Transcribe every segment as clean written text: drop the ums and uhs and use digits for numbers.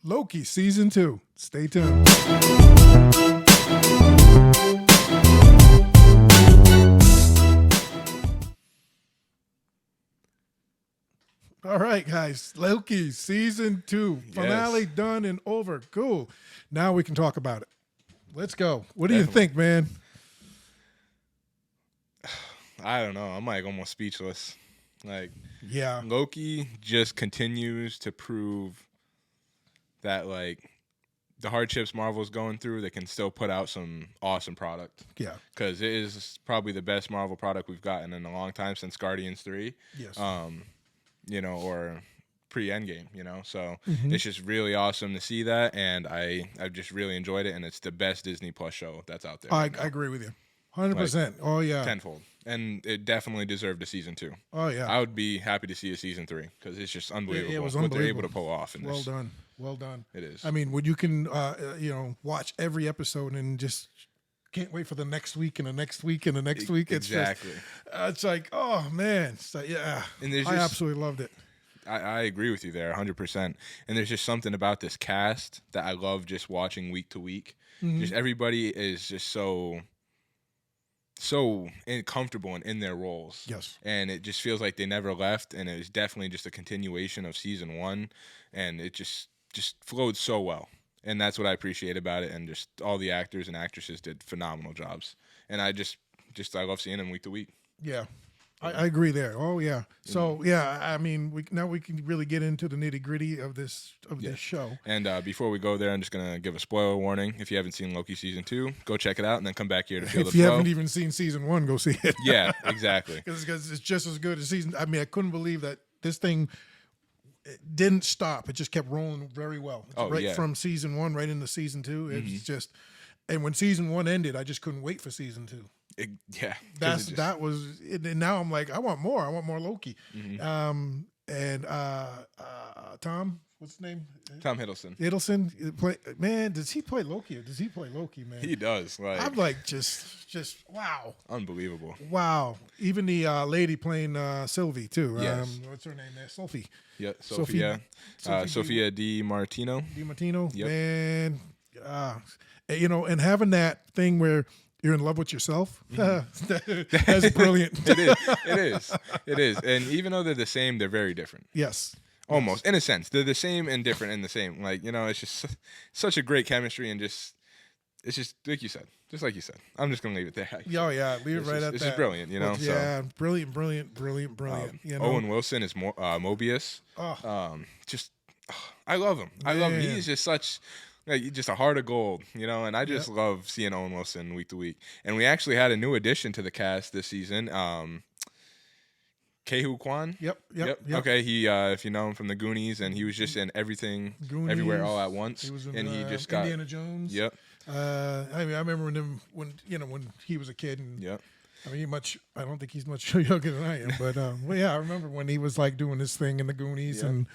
Loki season 2. Stay tuned. All right, guys. Loki season 2 finale done and over. Cool. Now we can talk about it. Let's go. What do you think, man? I don't know. I'm like almost speechless. Like, yeah, Loki just continues to prove that like the hardships Marvel's going through, they can still put out some awesome product. Yeah, because it is probably the best Marvel product we've gotten in a long time since Guardians 3. Yes. Or pre-Endgame, So it's just really awesome to see that, and I've just really enjoyed it, and it's the best Disney Plus show that's out there. I agree with you. 100%. Oh, yeah. Tenfold. And it definitely deserved a season 2. Oh, yeah. I would be happy to see a season 3 because it's just unbelievable it was what unbelievable. they're able to pull off in this. Well done. Well done. It is. I mean, when you can, watch every episode and just can't wait for the next week and the next week and the next week. It's exactly. Just, it's like, oh, man. It's like, yeah. And I absolutely loved it. I agree with you there 100%. And there's just something about this cast that I love just watching week to week. Mm-hmm. Just everybody is just so comfortable and in their roles. Yes. And it just feels like they never left, and it was definitely just a continuation of season 1, and it just flowed so well. And that's what I appreciate about it, and just all the actors and actresses did phenomenal jobs. And I I love seeing them week to week. Yeah. I agree there. Oh yeah. So yeah, I mean, we can really get into the nitty gritty of this show. And before we go there, I'm just gonna give a spoiler warning. If you haven't seen Loki season 2, go check it out, and then come back here to feel the flow. If you haven't even seen season 1, go see it. Yeah, exactly. Because it's just as good as season. I mean, I couldn't believe that this thing didn't stop. It just kept rolling very well. From season 1 right into season 2. It's just, and when season 1 ended, I just couldn't wait for season 2. That was, and now I'm like, I want more. I want more Loki. Mm-hmm. Tom, what's his name? Tom Hiddleston. Man, does he play Loki? Or does he play Loki, man? He does. Like, I'm like, just wow, unbelievable. Wow. Even the lady playing Sylvie too. Yes. What's her name there? Sophie. Yeah, Sophia. Sophia Di Martino. Yep. Man, and having that thing where you're in love with yourself. That's brilliant. It is. And even though they're the same, they're very different. Yes. Almost. In a sense. They're the same and different in the same. Like, it's just such a great chemistry, and it's just like you said. Just like you said. I'm just going to leave it there. Oh, yeah. Leave it right at that. It's just brilliant, Yeah, brilliant. Owen Wilson is Mobius. Oh. I love him. I love him. He's just such... just a heart of gold, and I just love seeing Owen Wilson week to week. And we actually had a new addition to the cast this season, Kehu Kwan. Yep. Okay, he if you know him from the Goonies, and he was just in everything, everywhere, all at once. He was in, and he just got Indiana Jones. Yep. I remember when he was a kid. And, yep. I mean, I don't think he's much younger than I am, but I remember when he was like doing this thing in the Goonies and.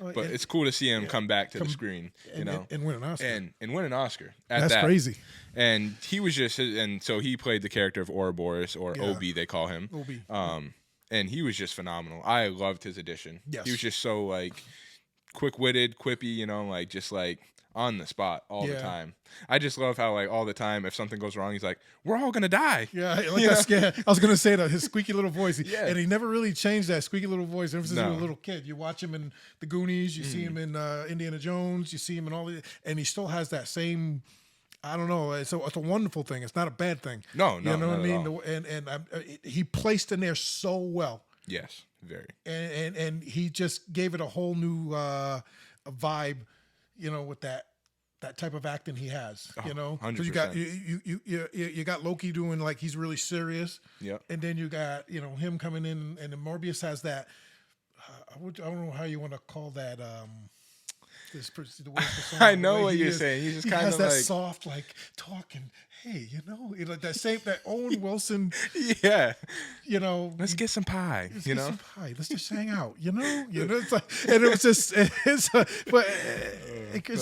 But it's cool to see him come back to the screen, and win an Oscar. And win an Oscar. That's crazy. And he was so he played the character of Ouroboros, or Obi, they call him. Obi. And he was just phenomenal. I loved his addition. Yes. He was just so like quick-witted, quippy, just like on the spot all the time. I just love how like all the time if something goes wrong, he's like, "We're all gonna die." Yeah, like I was gonna say that his squeaky little voice. And he never really changed that squeaky little voice ever since he was a little kid. You watch him in the Goonies, you see him in Indiana Jones, you see him in all the, and he still has that same. I don't know. It's a wonderful thing. It's not a bad thing. No, you know what I mean. All. And he placed in there so well. Yes, very. And he just gave it a whole new vibe, with that type of acting he has, 100%. You got Loki doing like he's really serious. Yep. And then you got him coming in, and then Morbius has that. I don't know how you want to call that. This person, the way I know what you're saying. He's just kind of that like soft, like talking. Hey, that Owen Wilson. Yeah. Let's get some pie. Let's get some pie. Let's just hang out. It's like, and it was just, it's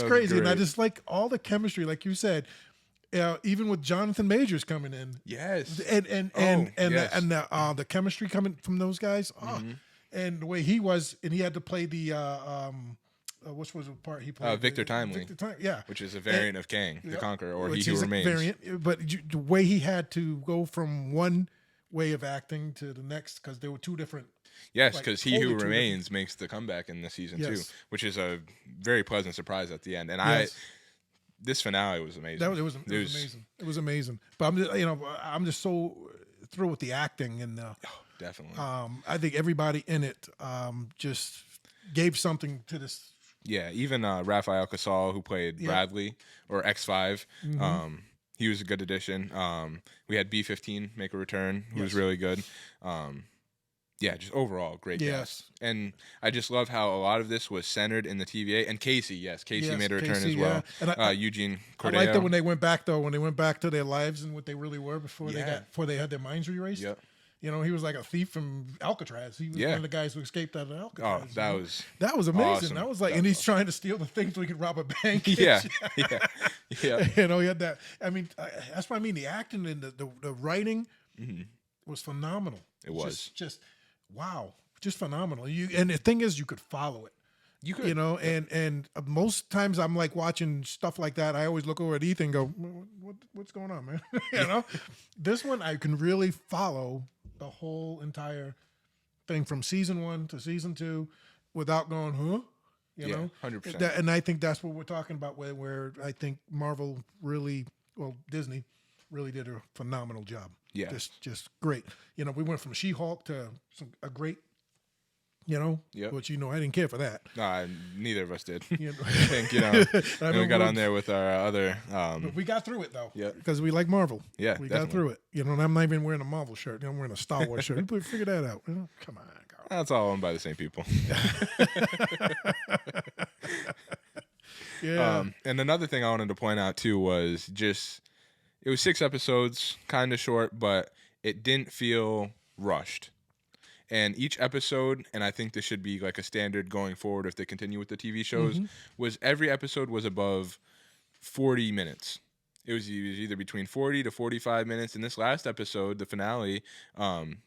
crazy, great. and I just like all the chemistry, like you said. Even with Jonathan Majors coming in. Yes. And the chemistry coming from those guys. And the way he was, and he had to play the which was the part he played? Victor Timely. Yeah. Which is a variant of Kang, the Conqueror, or Which He Who Remains. Variant, but the way he had to go from one way of acting to the next, because there were two different. Yes, because He Who Remains makes the comeback in the season too, which is a very pleasant surprise at the end. And this finale was amazing. It was amazing. It was amazing. But I'm just so thrilled with the acting and definitely. I think everybody in it just gave something to this. Yeah, even Rafael Casal, who played Bradley or X5, he was a good addition. We had B-15 make a return, who was really good. Just overall, great cast. And I just love how a lot of this was centered in the TVA. And Casey made a return as well. Yeah. And Eugene Cordeo. I liked that when they went back to their lives and what they really were before they had their minds erased. Yep. He was like a thief from Alcatraz. He was one of the guys who escaped out of Alcatraz. Oh, that was amazing. Awesome. That was like, and he's trying to steal the things so he could rob a bank. Yeah. He had that. I mean, that's what I mean. The acting and the writing was phenomenal. It was just wow, just phenomenal. And the thing is, you could follow it. You could, and most times I'm like watching stuff like that. I always look over at Ethan and go, "What's going on, man?" This one I can really follow the whole entire thing from season 1 to season 2 without going, huh? 100%. And I think that's what we're talking about. Where I think Marvel Disney really did a phenomenal job. Yeah, just great. We went from She-Hulk to a great. Which I didn't care for that. No, neither of us did. I think and we got on there with our other. But we got through it though. Yeah, because we like Marvel. Yeah, we got through it. And I'm not even wearing a Marvel shirt. I'm wearing a Star Wars shirt. We figure that out. Come on, Carl. That's all owned by the same people. Yeah. And another thing I wanted to point out too was it was 6 episodes, kind of short, but it didn't feel rushed. And each episode, and I think this should be like a standard going forward if they continue with the TV shows, was every episode was above 40 minutes. It was either between 40 to 45 minutes. And this last episode, the finale,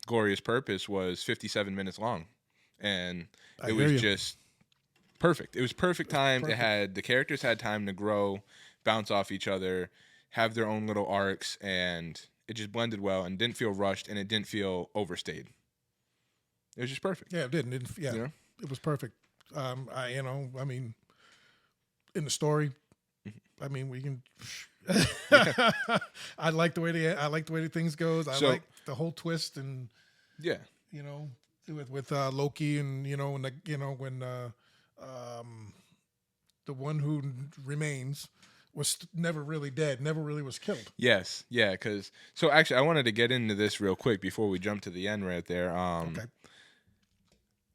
Glorious Purpose, was 57 minutes long. And it was just perfect. It was perfect time. Perfect. The characters had time to grow, bounce off each other, have their own little arcs, and it just blended well and didn't feel rushed, and it didn't feel overstayed. It was just perfect. Yeah, it didn't. It was perfect. I mean, in the story, I mean, we can. I like the way the things goes. I like the whole twist and with Loki and when the one who remains was never really dead, never really was killed. Yes, yeah. So actually, I wanted to get into this real quick before we jump to the end right there. Okay.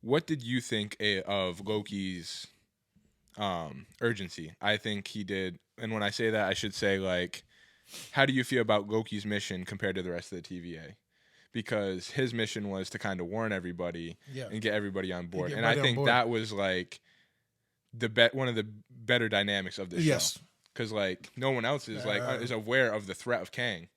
What did you think of Loki's urgency? I think he did, and when I say that, I should say, like, how do you feel about Loki's mission compared to the rest of the TVA? Because his mission was to kind of warn everybody and get everybody on board, and I think that was like one of the better dynamics of this show. Because like no one else is aware of the threat of Kang.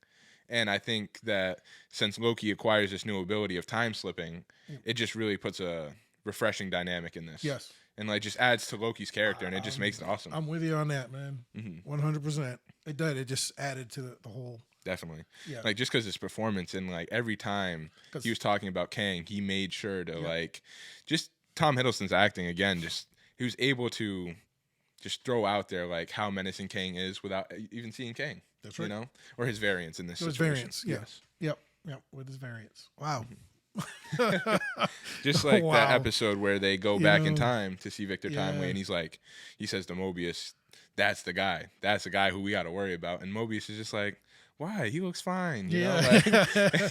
And I think that since Loki acquires this new ability of time slipping, it just really puts a refreshing dynamic in this. Yes. And like just adds to Loki's character, and it just makes it awesome. I'm with you on that, man. 100%. It did. It just added to the whole. Definitely. Yeah. Like just because his performance and like every time he was talking about Kang, he made sure to like just Tom Hiddleston's acting again. Just he was able to just throw out there like how menacing Kang is without even seeing Kang. That's right. Or his variants in this situation. His variants, yes. Yep, with his variants. Wow. Just like that episode where they go back in time to see Victor Timely, and he says to Mobius, that's the guy who we got to worry about. And Mobius is just like, why? He looks fine. You know? Like,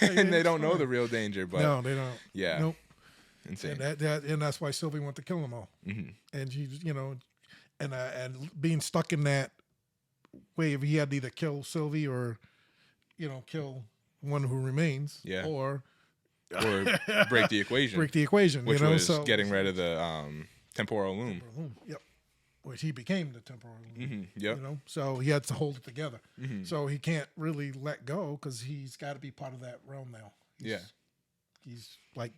and they don't know the real danger. But no, they don't. Yeah. Nope. Insane. And that's why Sylvie wanted to kill them all. And she, and being stuck in that way, if he had to either kill Sylvie or, kill one who remains, or break the equation. Which was getting rid of the temporal loom. Yep. Which he became the temporal loom. Yep. So he had to hold it together. So he can't really let go because he's got to be part of that realm now. He's like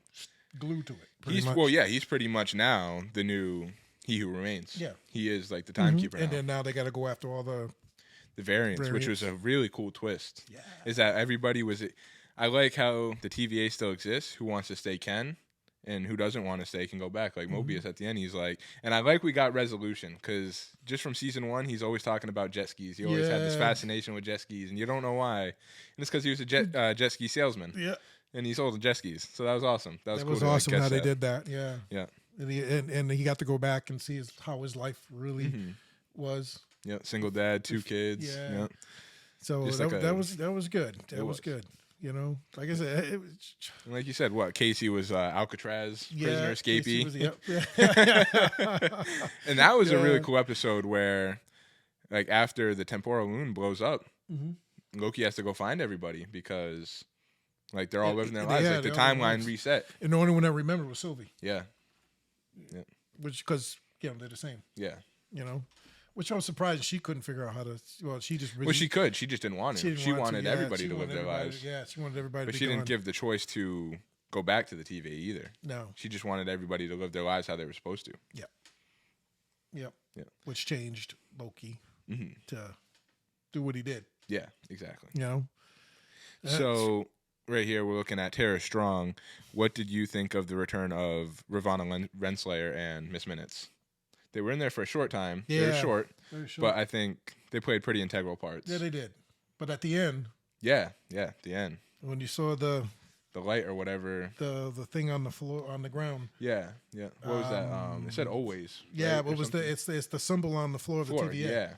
glued to it. He's pretty much now the new He Who Remains. Yeah. He is like the timekeeper And then now they got to go after all the variants, which was a really cool twist. Yeah. Is that everybody was... I like how the TVA still exists. Who wants to stay can, and who doesn't want to stay can go back. Like Mobius at the end, he's like... And I like we got resolution, because just from season 1, he's always talking about jet skis. He always had this fascination with jet skis, and you don't know why. And it's because he was a jet ski salesman. Yeah. And he sold the jet skis. So that was awesome. That was cool. That was awesome how they did that. Yeah. Yeah. And he got to go back and see how his life really was. Yeah, single dad, 2 kids. Yeah. So that was good. That was good. You know, like I said, it was, like you said, Casey was Alcatraz prisoner escapee. And that was a really cool episode where, like, after the temporal wound blows up, Loki has to go find everybody because, like, they're all living their lives. Like, the timeline reset. And the only one that remembered was Sylvie. Yeah. Which, because, they're the same. Yeah. You know? Which I was surprised she couldn't figure out how to. Well, she just. Really, well, she could. She just didn't want to. She wanted everybody to live their lives. Yeah, she wanted everybody. But she didn't give the choice to go back to the TVA either. No. She just wanted everybody to live their lives how they were supposed to. Yep. Which changed Loki to do what he did. Yeah, exactly. You know. So right here we're looking at Tara Strong. What did you think of the return of Ravonna Renslayer and Miss Minutes? They were in there for a short time. Yeah, very short. But I think they played pretty integral parts. Yeah, they did. But at the end. Yeah, the end. When you saw the light or whatever. The thing on the floor, on the ground. Yeah. What was that? It said always. Yeah, right? What was it's the symbol on the floor of the TVA.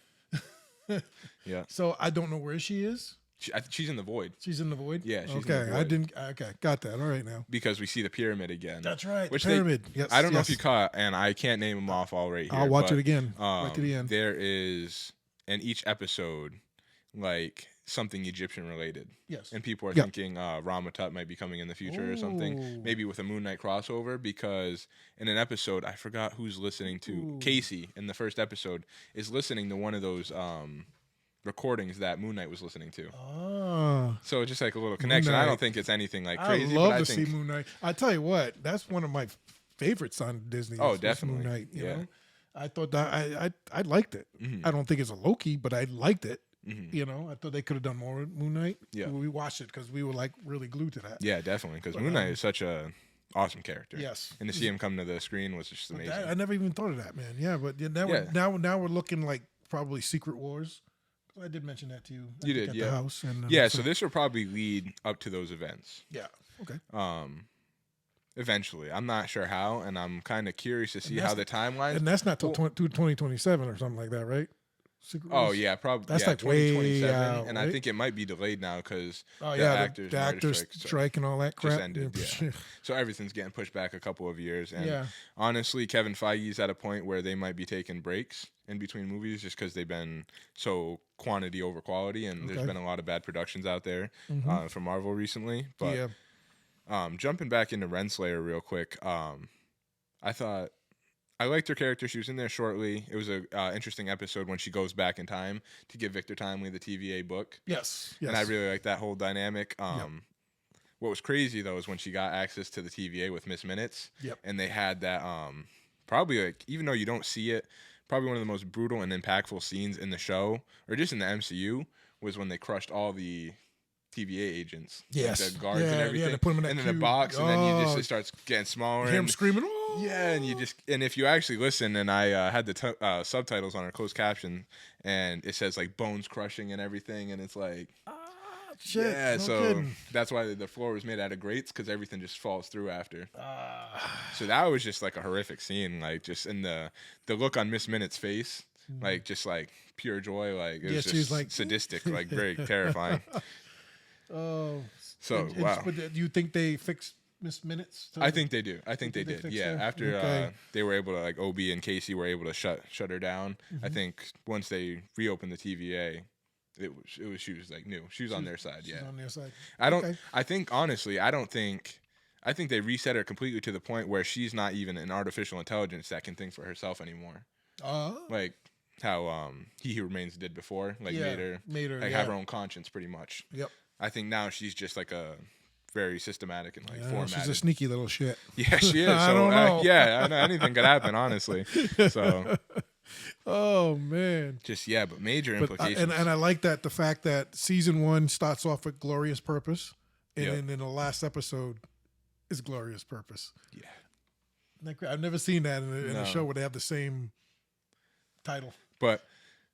Yeah. Yeah. So I don't know where she is. She's in the void. She's in the void? Yeah, she's okay. in the void. Okay, got that. All right now. Because we see the pyramid again. That's right. Which pyramid. Yes. I don't know if you caught, and I can't name them off all right here. I'll watch it again. Right to the end. There is in each episode like something Egyptian related. Yes. And people are thinking Ramatut might be coming in the future or something. Maybe with a Moon Knight crossover, because in an episode, I forgot who's listening to. Casey in the first episode is listening to one of those recordings that Moon Knight was listening to. Oh. So it's just like a little connection. I don't think it's anything like crazy. I love to see Moon Knight. I tell you what, that's one of my favorites on Disney. Oh, definitely. Moon Knight, you know? I thought that I liked it. I don't think it's a Loki, but I liked it. You know, I thought they could have done more with Moon Knight. Yeah. We watched it because we were like really glued to that. Yeah, definitely. Because Moon Knight is such a awesome character. Yes. And to see him come to the screen was just amazing. I never even thought of that, man. Yeah, but now we're looking like probably Secret Wars. I did mention that to you. You did, the house. And, so this will probably lead up to those events. Yeah. Okay. Eventually, I'm not sure how, and I'm kind of curious to see how the timeline. And that's not till 2027 or something like that, right? Secret Wars? Yeah, probably. That's like 2027, way out, and right? I think it might be delayed now because the actors strike and all that crap just ended. Yeah. So everything's getting pushed back a couple of years, and honestly, Kevin Feige's at a point where they might be taking breaks in between movies just because they've been so quantity over quality, and there's been a lot of bad productions out there from Marvel recently. But jumping back into Renslayer real quick, I thought I liked her character. She was in there shortly. It was a interesting episode when she goes back in time to give Victor Timely the TVA book. Yes. And I really liked that whole dynamic. What was crazy though is when she got access to the TVA with Miss Minutes. Yep. And they had that probably, like, even though you don't see it, probably one of the most brutal and impactful scenes in the show or just in the MCU was when they crushed all the TVA agents. Yes. Like the guards and everything. Yeah, put them in a box, and then it starts getting smaller. You hear them screaming. Oh! Yeah, and if you actually listen, and I had the subtitles on our closed caption, and it says like bones crushing and everything, and it's like, shit. Yeah, no so kidding. That's why the floor was made out of grates, because everything just falls through after. So that was just like a horrific scene, like just in the look on Miss Minutes' face, like just like pure joy, like it was just like sadistic, like very terrifying. Oh, so wow! But do you think they fixed Miss Minutes? I think they do. I think they did. Yeah, her? after they were able to, like, OB and Casey were able to shut her down. I think once they reopened the TVA, it was she was like new. She was on their side. Yeah, on their side. I think honestly, I think they reset her completely to the point where she's not even an artificial intelligence that can think for herself anymore. Like how He Who Remains did before, like made her like have her own conscience pretty much. Yep. I think now she's just like a very systematic and like formatted. She's a sneaky little shit. Yeah, she is. I don't know. Yeah, I know anything could happen, honestly. So. Oh man. But major implications. And I like that the fact that season 1 starts off with glorious purpose, and then in the last episode is glorious purpose. Yeah. I've never seen that in a show where they have the same title. But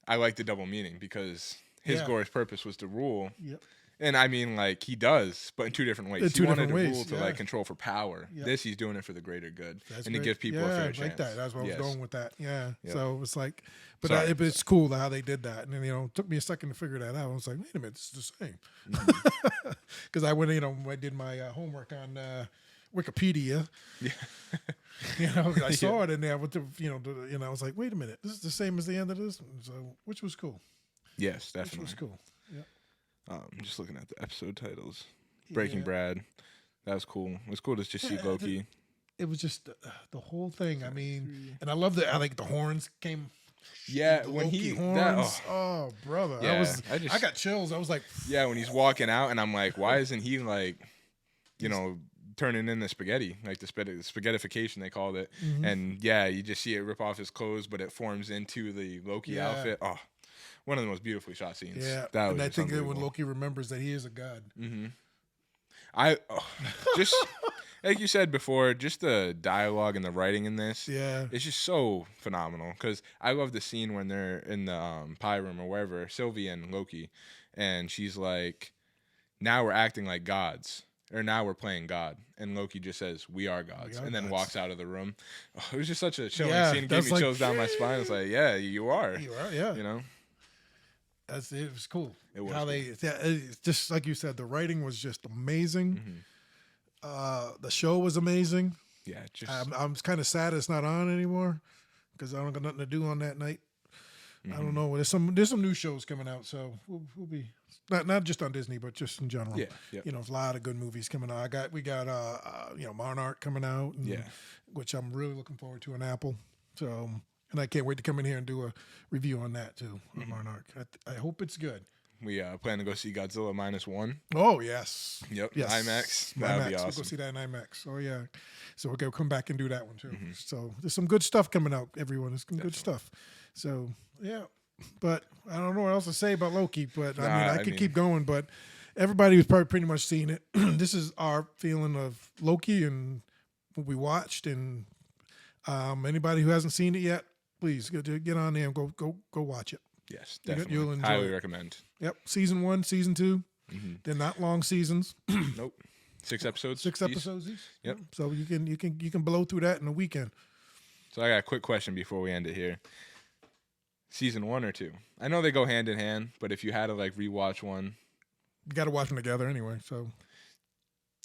I like the double meaning because his glorious purpose was to rule. Yep. And I mean, like, he does, but in two different ways. He wanted to rule to, like, control for power. Yep. This, he's doing it for the greater good. That's and great. to give people a fair chance. Like that. That's what I was going with that. Yeah. Yep. So it's like, but it's cool how they did that. And then, it took me a second to figure that out. I was like, wait a minute, this is the same. Because I went, I did my homework on Wikipedia. Yeah. I saw it in there with the, I was like, wait a minute, this is the same as the end of this. So, which was cool. Yes, definitely. Which was cool. Yeah. I'm just looking at the episode titles. Breaking Bad. That was cool. It was cool to just see Loki. It was just the whole thing. I mean, and I love that. I like the horns came. Yeah, the when Loki horns. Oh, brother. Yeah, I got chills. I was like, yeah, when he's walking out, and I'm like, why isn't he like, turning in the spaghetti, like the spaghettification they called it, and you just see it rip off his clothes, but it forms into the Loki outfit. Oh. One of the most beautifully shot scenes. Yeah, and I think that when Loki remembers that he is a god. Mm-hmm. Just like you said before, just the dialogue and the writing in this. Yeah, it's just so phenomenal. Because I love the scene when they're in the pie room or wherever, Sylvie and Loki, and she's like, "Now we're acting like gods." Or now we're playing God, and Loki just says, "We are gods," and then walks out of the room. Oh, it was just such a chilling scene. It gave me chills down my spine. It's like, yeah, you are. You are, yeah. It was cool. It was it's just like you said, the writing was just amazing. The show was amazing. Yeah, I'm kind of sad it's not on anymore because I don't got nothing to do on that night. I don't know. There's some new shows coming out, so we'll be not just on Disney, but just in general. Yeah. There's a lot of good movies coming out. We got Monarch coming out, which I'm really looking forward to on Apple. So. And I can't wait to come in here and do a review on that, too, on Monarch. I hope it's good. We plan to go see Godzilla -1. Oh, yes. Yep, yes. IMAX. That would be awesome. We'll go see that in IMAX. Oh, yeah. So we're going to come back and do that one, too. So there's some good stuff coming out, everyone. There's some good stuff. So, yeah. But I don't know what else to say about Loki, but I could keep going, but everybody was probably pretty much seeing it. This is our feeling of Loki and what we watched, and anybody who hasn't seen it yet, please get on there and go watch it. Yes, definitely. You'll enjoy Highly it. recommend. Yep, season 1, season 2. They're not long seasons. Nope, 6 episodes. 6 episodes each. Yep. So you can blow through that in a weekend. So I got a quick question before we end it here. Season 1 or 2? I know they go hand in hand, but if you had to like rewatch one, you got to watch them together anyway. So.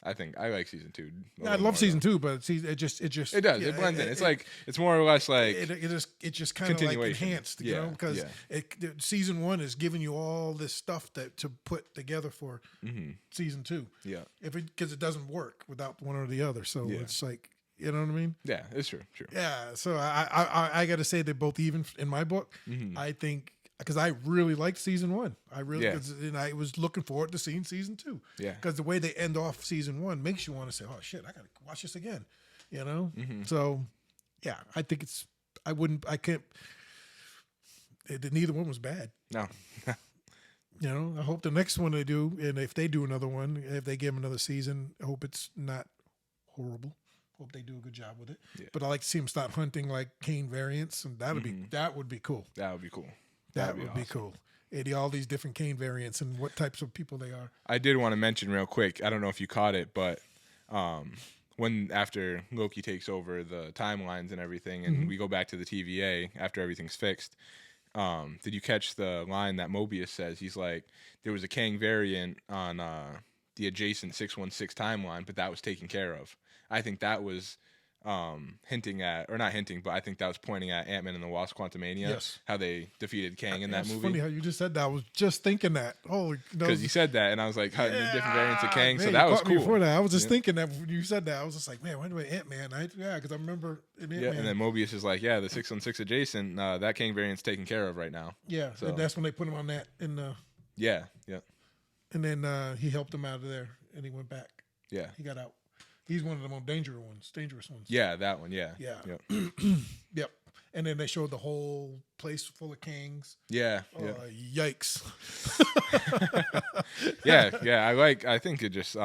I think I like season 2. I love season 2, but it just it does. It blends in. It's more or less like it just kind of like enhanced, because season 1 is giving you all this stuff to put together for season 2. Yeah, because it doesn't work without one or the other. So it's like, you know what I mean? Yeah, it's true. Yeah. So I got to say they're both even in my book. I think. Because I really liked season 1. And I was looking forward to seeing season 2. Yeah. Because the way they end off season 1 makes you want to say, oh, shit, I got to watch this again. So, yeah, I think neither one was bad. No. I hope the next one they do, and if they do another one, if they give them another season, I hope it's not horrible. Hope they do a good job with it. Yeah. But I like to see them start hunting like Kane variants, and that would be cool. That would be cool. That would be cool. All these different Kane variants and what types of people they are. I did want to mention real quick, I don't know if you caught it, but when after Loki takes over the timelines and everything, and we go back to the TVA after everything's fixed, did you catch the line that Mobius says? He's like, there was a Kang variant on the adjacent 616 timeline, but that was taken care of. I think that was hinting at, or not hinting, but I think that was pointing at Ant-Man and the Wasp: Quantumania. Yes. How they defeated Kang in that movie. It's funny how you just said that. I was just thinking that. Because you said that, and I was like, the different variants of Kang. So that was cool. Before that, I was just thinking that when you said that, I was just like, man, why do I Ant-Man? Because I remember in Ant-Man. Yeah, and then Mobius is like, the 616 adjacent, that Kang variant's taken care of right now. Yeah, so that's when they put him on that. Yeah. And then he helped him out of there, and he went back. Yeah. He got out. He's one of the most dangerous ones. Yeah, that one. Yeah. Yeah. Yep. Yep. And then they showed the whole place full of kings. Yeah. Yikes. Yeah. I think it just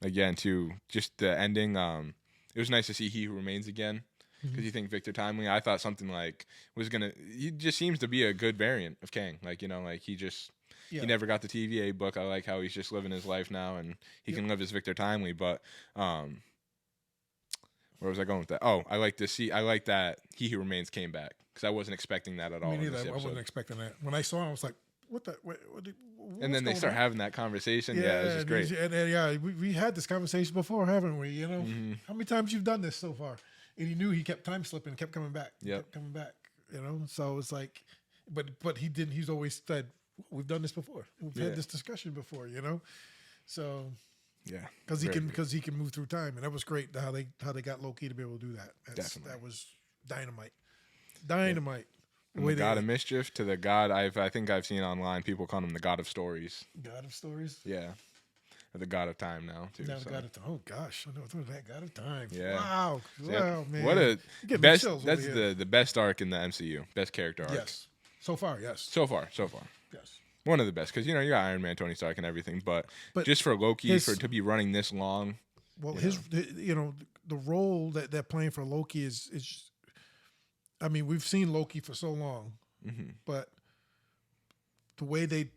again too, just the ending. It was nice to see He Who Remains again. Because you think Victor Timely, I thought something like he just seems to be a good variant of Kang. Like, like he never got the TVA book. I like how he's just living his life now and he can live as Victor Timely. But where was I going with that? Oh, I like that He Who Remains came back because I wasn't expecting that at all. Me neither. I wasn't expecting that. When I saw him, I was like, what the? And then they start having that conversation. Yeah, it was just great. We had this conversation before, haven't we? How many times you've done this so far? And he knew he kept time slipping, kept coming back. Kept coming back. So it's like, but he didn't. He's always said, "We've done this before. We've had this discussion before." So yeah, because he can move through time, and that was great how they got Loki to be able to do that. Definitely, that was dynamite. Dynamite. From the God of Mischief to the God I think I've seen online people call him the God of Stories. God of Stories. Yeah. The God of Time now too. Now God of Time. Oh gosh, I know that God of Time. Yeah. Wow, man. What a best. That's the best arc in the MCU. Best character arc. Yes. So far, yes. So far. Yes. One of the best because you got Iron Man, Tony Stark, and everything, but just for Loki to be running this long. Well, the role that they're playing for Loki is. I mean, we've seen Loki for so long, but the way they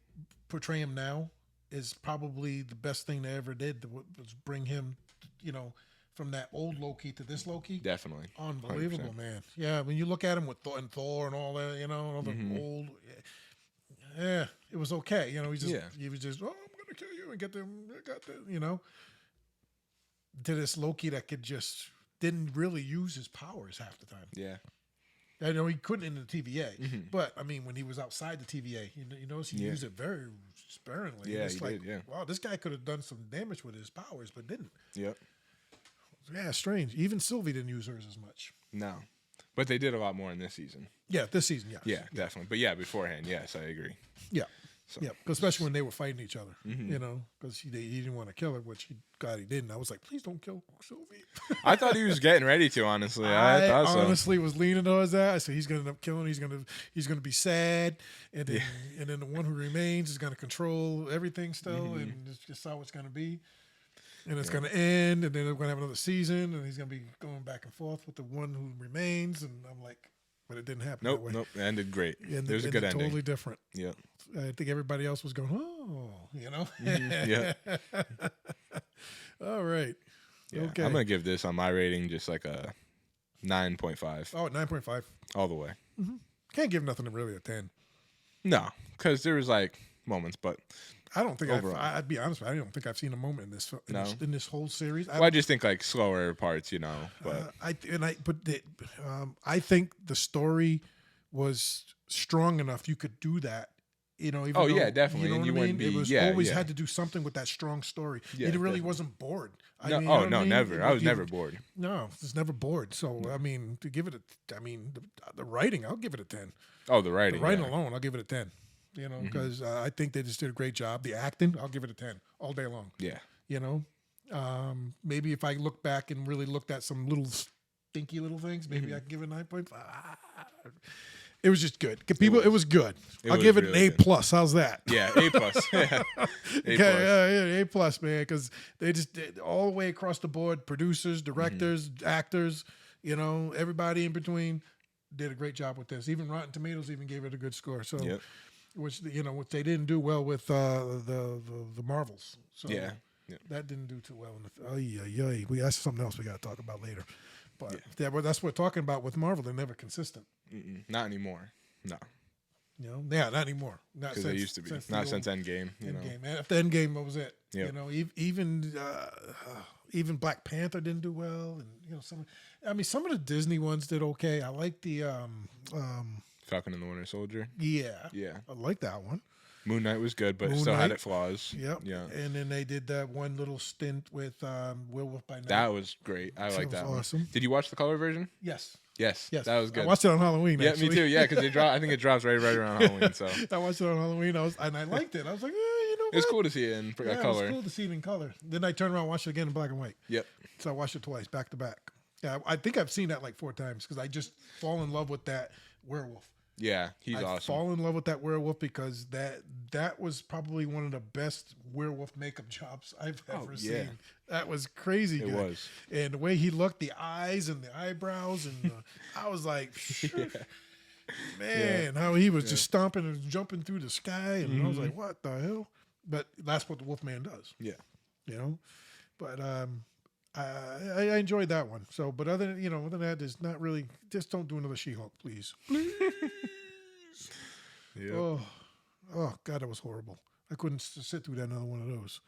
portray him now is probably the best thing they ever did. Was bring him, from that old Loki to this Loki. Definitely, unbelievable, 100%. Man. Yeah, when you look at him with Thor and all that, all the old. Yeah, it was okay. He was just, oh, I'm gonna kill you and get them, to this Loki that didn't really use his powers half the time. Yeah. I know he couldn't in the TVA, but I mean, when he was outside the TVA, you notice he used it very sparingly. Yeah, it's he did. Wow, this guy could have done some damage with his powers, but didn't. Yep. Yeah, strange. Even Sylvie didn't use hers as much. No, but they did a lot more in this season. Yeah, this season, yes. Yeah, definitely. But beforehand, yes, I agree. Yeah. So. Yeah, especially when they were fighting each other, because he didn't want to kill her, which he didn't. I was like, please don't kill Sylvie. I thought he was getting ready to, honestly. I thought so. Honestly was leaning towards that. I said he's going to end up killing. He's going to be sad, and then the one who remains is going to control everything still, and it's just how it's going to be. And it's going to end, and then they're going to have another season, and he's going to be going back and forth with the one who remains. And I'm like, but it didn't happen. Nope. It ended great. It was a good ending. Totally different. Yeah. I think everybody else was going, oh, Yeah. All right. Yeah. Okay. I'm going to give this on my rating just like a 9.5. Oh, 9.5. All the way. Mm-hmm. Can't give nothing really a 10. No, because there was like moments, but I don't think I'd be honest with you, I don't think I've seen a moment in this whole series. I just think like slower parts, but I think the story was strong enough you could do that. Even though, definitely. You know what I mean? It was always had to do something with that strong story. Yeah, it really wasn't bored. Never. I was never bored. No, I was never bored. So I mean, to give it the writing, I'll give it a 10. Oh, the writing alone, I'll give it a 10. Because I think they just did a great job. The acting, I'll give it a 10 all day long. Yeah. Maybe if I look back and really looked at some little stinky little things, maybe I can give it a 9.5. It was just good. It was good. I'll give it really an A+. How's that? Yeah, A+. A+, man, because they just did all the way across the board, producers, directors, actors, everybody in between did a great job with this. Even Rotten Tomatoes even gave it a good score. So, which they didn't do well with the Marvels. So that didn't do too well. That's something else we got to talk about later. But that's what we're talking about with Marvel. They're never consistent. Not anymore. No. Not anymore. Because they used to be. Not since Endgame. Endgame. After Endgame, that was it. Yep. Even Black Panther didn't do well, and some of the Disney ones did okay. I like the Falcon and the Winter Soldier. Yeah. I like that one. Moon Knight was good, but it still had its flaws. Yep. Yeah. And then they did that one little stint with Werewolf by Night. That was great. I like that one. Awesome. Did you watch the color version? Yes. That was good. I watched it on Halloween. Yeah, me too. Yeah, because I think it drops right around Halloween. So I watched it on Halloween. I liked it. I was like, It's cool to see it in color. It's cool to see it in color. Then I turn around and watch it again in black and white. Yep. So I watched it twice, back to back. Yeah, I think I've seen that like 4 times because I just fall in love with that werewolf. Yeah, he's awesome. I fall in love with that werewolf because that was probably one of the best werewolf makeup jobs I've ever seen. That was crazy good. It was. And the way he looked, the eyes and the eyebrows, and I was like, man, how he was just stomping and jumping through the sky. And I was like, what the hell? But that's what the Wolfman does. Yeah. You know? But I enjoyed that one. So, but other than that, there's not really. Just don't do another She-Hulk, please. Please. Yeah. Oh, God, that was horrible. I couldn't sit through that another one of those.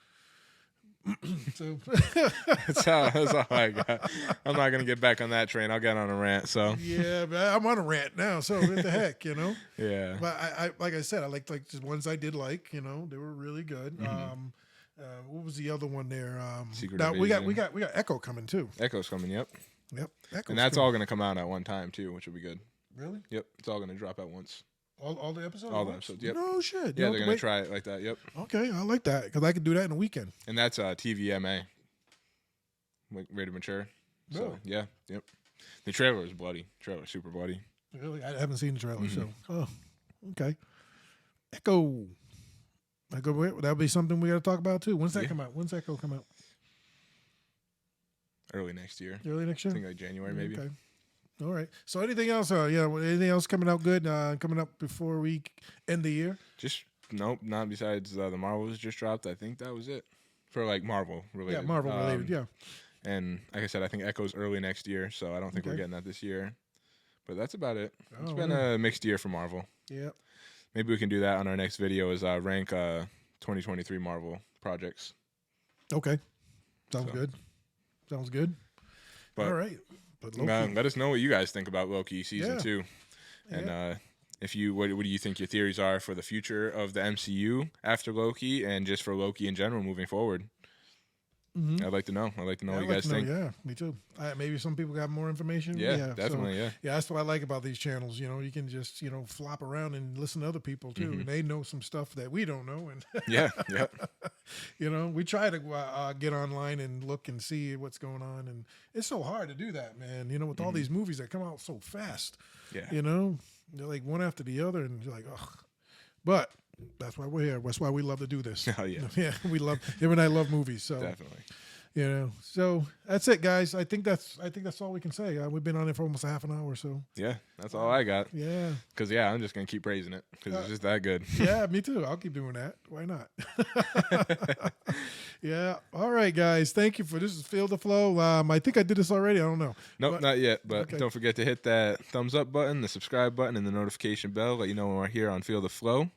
So that's all I got. I'm not gonna get back on that train. I'll get on a rant. So yeah, but I'm on a rant now. So what the heck, Yeah. But I like I said, I liked like the ones I did like. They were really good. What was the other one there? Secret now Invasion. we got Echo coming too. Echo's coming. Yep. Echo's and that's all gonna come out at one time too, which will be good. Really? Yep. It's all gonna drop at once. All the episodes? All the episodes, yep. No shit. Yeah, they're going to try it like that, yep. Okay, I like that, because I could do that in a weekend. And that's TVMA, like rated mature. Really? So, yeah, yep. The trailer is bloody. Trailer's super bloody. Really? I haven't seen the trailer, so. Oh, okay. Echo. That'll be something we got to talk about, too. When's that come out? When's Echo come out? Early next year. Early next year? I think like January, maybe. Okay. All right. So anything else? Anything else coming out good? Coming up before we end the year? Nope. Not besides the Marvels just dropped. I think that was it for like Marvel related. Yeah, Marvel related. Yeah. And like I said, I think Echo's early next year, so I don't think we're getting that this year. But that's about it. It's been a mixed year for Marvel. Yeah. Maybe we can do that on our next video. Is rank 2023 Marvel projects. Okay. Sounds good. Sounds good. But, all right. But let us know what you guys think about Loki season 2, and what do you think your theories are for the future of the MCU after Loki, and just for Loki in general moving forward. I'd like to know. I'd like to know what you guys think. Yeah, me too. Maybe some people got more information. Yeah, definitely. So, yeah, that's what I like about these channels. You can just flop around and listen to other people too, and they know some stuff that we don't know. And yeah. We try to get online and look and see what's going on, and it's so hard to do that, man. With all these movies that come out so fast. Yeah. They're like one after the other, and you're like, ugh. But that's why we're here. That's why we love to do this. Oh yeah. Yeah, we love. Him and I love movies. So definitely. So that's it, guys. I think that's all we can say. We've been on there for almost a half an hour, so yeah, that's all I got. Yeah, because I'm just gonna keep praising it because it's just that good. Yeah, me too. I'll keep doing that. Why not? Yeah. All right, guys. Thank you for this. Is Feel the Flow. I think I did this already. I don't know. Nope, not yet. But don't forget to hit that thumbs up button, the subscribe button, and the notification bell. Let you know when we're here on Feel the Flow.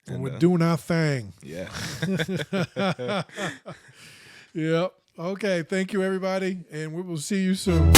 And we're doing our thing. Yeah. Yep. Okay. Thank you, everybody. And we will see you soon.